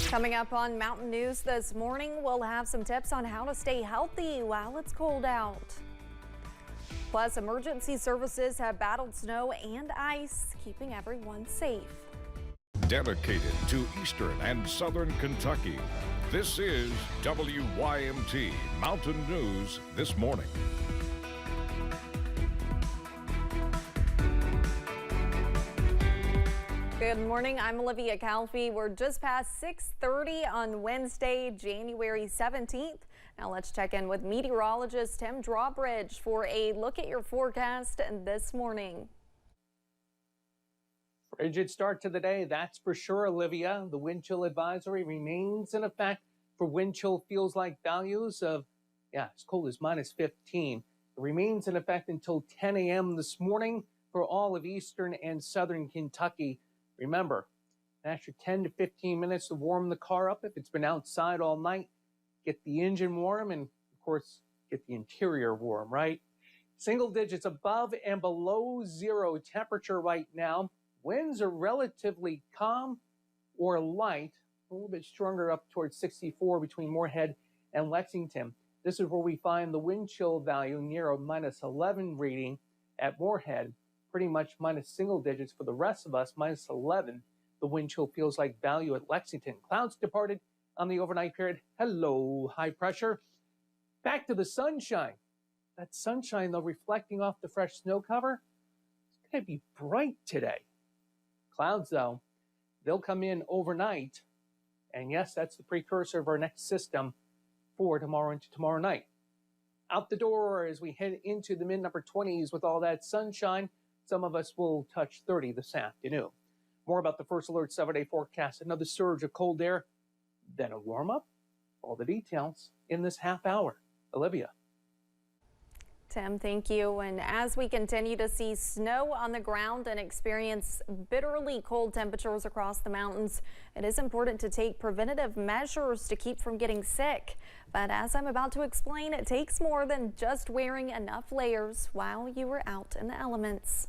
Coming up on Mountain News this morning, we'll have some tips on how to stay healthy while it's cold out. Plus, emergency services have battled snow and ice, keeping everyone safe. Dedicated to Eastern and Southern Kentucky, this is WYMT Mountain News this morning. Good morning, I'm Olivia Calfee. We're just past 6:30 on Wednesday, January 17th. Now let's check in with meteorologist Tim Drawbridge for a look at your forecast this morning. Frigid start to the day, that's for sure, Olivia. The wind chill advisory remains in effect for wind chill feels like values of, as cold as -15. It remains in effect until 10 a.m. this morning for all of eastern and southern Kentucky. Remember, an extra 10 to 15 minutes to warm the car up if it's been outside all night. Get the engine warm and, of course, get the interior warm, right? Single digits above and below zero temperature right now. Winds are relatively calm or light, a little bit stronger up towards 64 between Moorhead and Lexington. This is where we find the wind chill value near a -11 reading at Moorhead. Pretty much minus single digits for the rest of us, -11. The wind chill feels like value at Lexington. Clouds departed on the overnight period. Hello, high pressure. Back to the sunshine. That sunshine, though, reflecting off the fresh snow cover, it's going to be bright today. Clouds, though, they'll come in overnight. And yes, that's the precursor of our next system for tomorrow into tomorrow night. Out the door as we head into the mid-upper 20s with all that sunshine. Some of us will touch 30 this afternoon. More about the first alert 7-day forecast. Another surge of cold air, then a warm up. All the details in this half hour. Olivia. Tim, thank you. And as we continue to see snow on the ground and experience bitterly cold temperatures across the mountains, it is important to take preventative measures to keep from getting sick. But as I'm about to explain, it takes more than just wearing enough layers while you are out in the elements.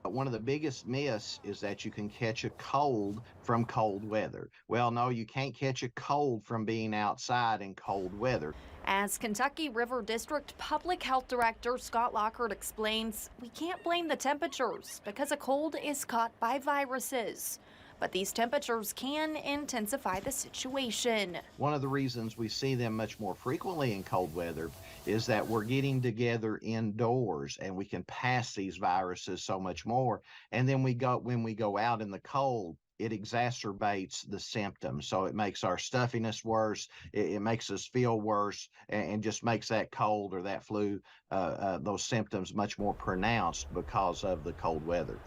One of the biggest myths is that you can catch a cold from cold weather. Well, no, you can't catch a cold from being outside in cold weather. As Kentucky River District Public Health Director Scott Lockhart explains, we can't blame the temperatures because a cold is caught by viruses. But these temperatures can intensify the situation. One of the reasons we see them much more frequently in cold weather is that we're getting together indoors and we can pass these viruses so much more. And then when we go out in the cold, it exacerbates the symptoms. So it makes our stuffiness worse, it makes us feel worse, and just makes that cold or that flu, those symptoms much more pronounced because of the cold weather.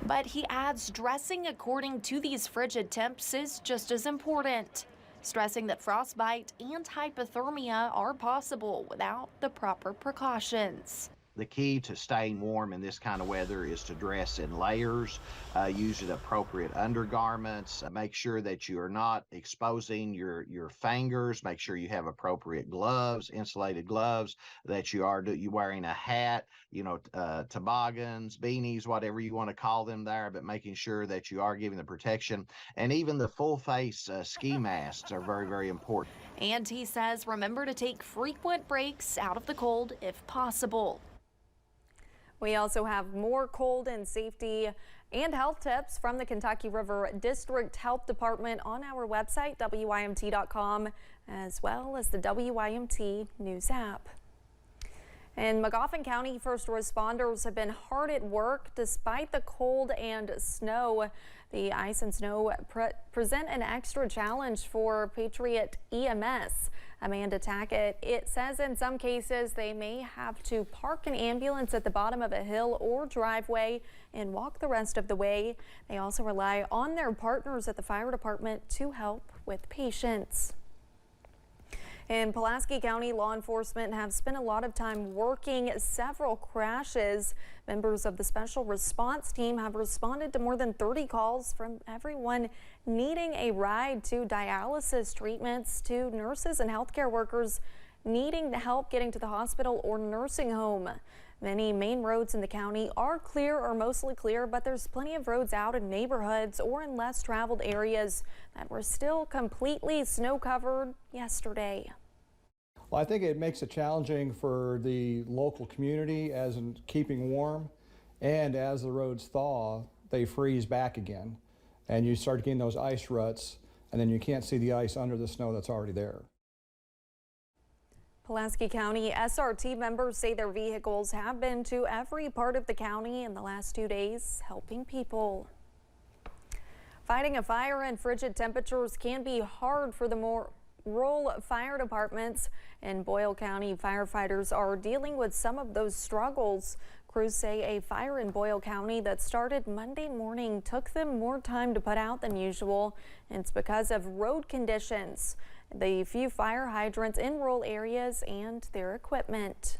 But he adds dressing according to these frigid temps is just as important, stressing that frostbite and hypothermia are possible without the proper precautions. The key to staying warm in this kind of weather is to dress in layers, use appropriate undergarments, make sure that you are not exposing your fingers, make sure you have appropriate gloves, insulated gloves, that you are wearing a hat, toboggans, beanies, whatever you want to call them there, but making sure that you are giving the protection. And even the full face ski masks are very, very important. And he says, remember to take frequent breaks out of the cold if possible. We also have more cold and safety and health tips from the Kentucky River District Health Department on our website, WYMT.com, as well as the WYMT News app. In Magoffin County, first responders have been hard at work despite the cold and snow. The ice and snow present an extra challenge for Patriot EMS. Amanda Tackett, it says in some cases they may have to park an ambulance at the bottom of a hill or driveway and walk the rest of the way. They also rely on their partners at the fire department to help with patients. In Pulaski County, law enforcement have spent a lot of time working several crashes. Members of the special response team have responded to more than 30 calls from everyone needing a ride to dialysis treatments to nurses and healthcare workers needing help getting to the hospital or nursing home. Many main roads in the county are clear or mostly clear, but there's plenty of roads out in neighborhoods or in less traveled areas that were still completely snow covered yesterday. Well, I think it makes it challenging for the local community as in keeping warm, and as the roads thaw, they freeze back again, and you start getting those ice ruts, and then you can't see the ice under the snow that's already there. Pulaski County SRT members say their vehicles have been to every part of the county in the last 2 days, helping people. Fighting a fire in frigid temperatures can be hard for the more rural fire departments. In Boyle County, firefighters are dealing with some of those struggles. Crews say a fire in Boyle County that started Monday morning took them more time to put out than usual. It's because of road conditions, the few fire hydrants in rural areas, and their equipment.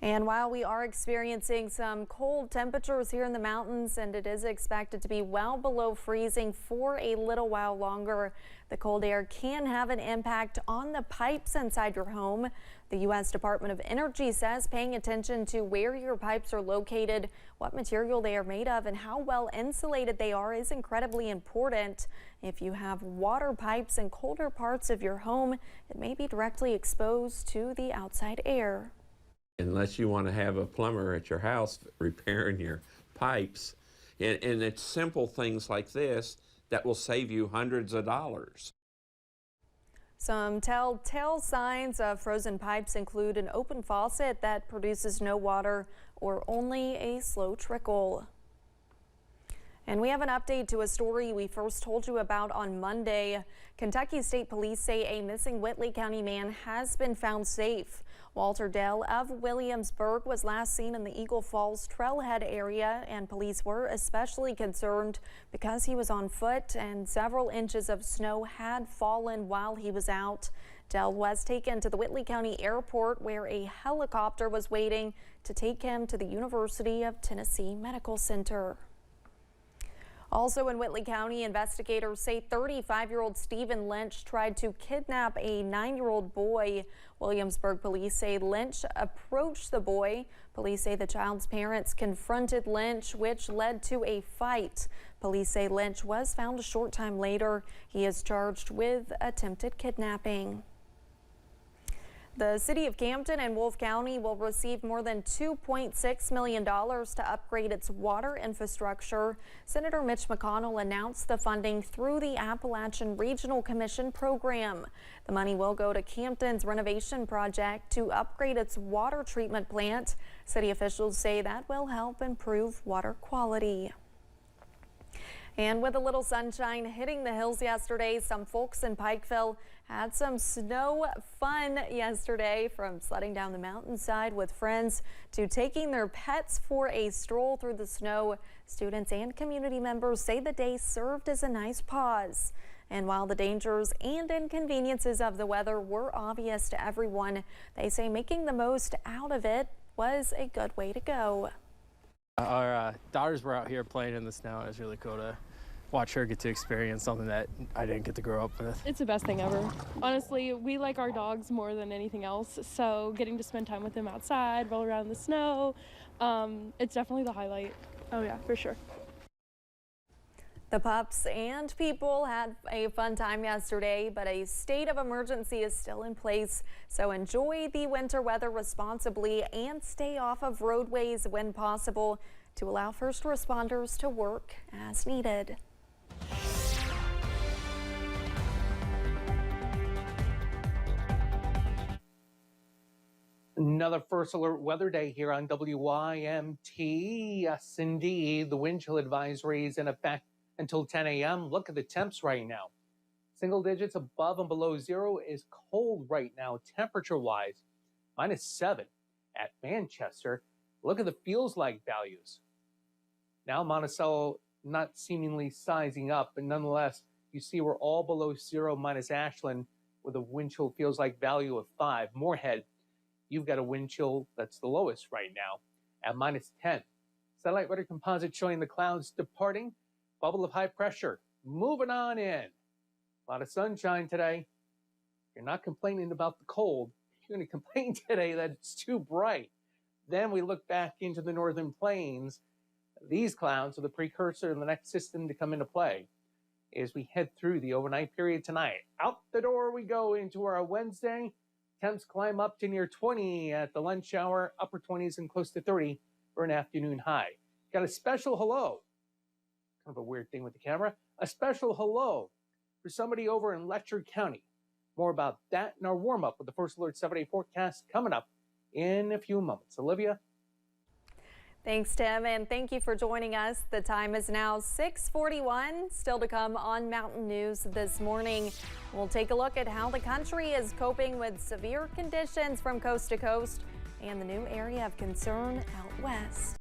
And while we are experiencing some cold temperatures here in the mountains, and it is expected to be well below freezing for a little while longer, the cold air can have an impact on the pipes inside your home. The U.S. Department of Energy says paying attention to where your pipes are located, what material they are made of, and how well insulated they are is incredibly important. If you have water pipes in colder parts of your home, it may be directly exposed to the outside air. Unless you want to have a plumber at your house repairing your pipes. And it's simple things like this that will save you hundreds of dollars. Some telltale signs of frozen pipes include an open faucet that produces no water or only a slow trickle. And we have an update to a story we first told you about on Monday. Kentucky State Police say a missing Whitley County man has been found safe. Walter Dell of Williamsburg was last seen in the Eagle Falls Trailhead area, and police were especially concerned because he was on foot and several inches of snow had fallen while he was out. Dell was taken to the Whitley County Airport, where a helicopter was waiting to take him to the University of Tennessee Medical Center. Also in Whitley County, investigators say 35-year-old Stephen Lynch tried to kidnap a 9-year-old boy. Williamsburg police say Lynch approached the boy. Police say the child's parents confronted Lynch, which led to a fight. Police say Lynch was found a short time later. He is charged with attempted kidnapping. The city of Camden and Wolfe County will receive more than $2.6 million to upgrade its water infrastructure. Senator Mitch McConnell announced the funding through the Appalachian Regional Commission program. The money will go to Camden's renovation project to upgrade its water treatment plant. City officials say that will help improve water quality. And with a little sunshine hitting the hills yesterday, some folks in Pikeville had some snow fun yesterday, from sledding down the mountainside with friends to taking their pets for a stroll through the snow. Students and community members say the day served as a nice pause. And while the dangers and inconveniences of the weather were obvious to everyone, they say making the most out of it was a good way to go. Our daughters were out here playing in the snow. It was really cool to watch her get to experience something that I didn't get to grow up with. It's the best thing ever. Honestly, we like our dogs more than anything else, so getting to spend time with them outside, roll around in the snow, it's definitely the highlight. Oh yeah, for sure. The pups and people had a fun time yesterday, but a state of emergency is still in place. So enjoy the winter weather responsibly and stay off of roadways when possible to allow first responders to work as needed. Another first alert weather day here on WYMT. Yes, indeed, the wind chill advisory is in effect until 10 a.m. Look at the temps right now. Single digits above and below zero is cold right now, temperature-wise. -7 at Manchester. Look at the feels like values. Now Monticello not seemingly sizing up, but nonetheless, you see we're all below zero minus Ashland with a wind chill feels like value of 5. Moorhead, you've got a wind chill that's the lowest right now at -10. Satellite weather composite showing the clouds departing. Bubble of high pressure moving on in. A lot of sunshine today. You're not complaining about the cold. You're going to complain today that it's too bright. Then we look back into the northern plains. These clouds are the precursor to the next system to come into play as we head through the overnight period tonight. Out the door we go into our Wednesday. Temps climb up to near 20 at the lunch hour, upper 20s and close to 30 for an afternoon high. Got a special hello. Kind of a weird thing with the camera. A special hello for somebody over in Letcher County. More about that in our warm-up with the First Alert 7-day forecast coming up in a few moments. Olivia? Thanks, Tim, and thank you for joining us. The time is now 6:41. Still to come on Mountain News this morning. We'll take a look at how the country is coping with severe conditions from coast to coast and the new area of concern out west.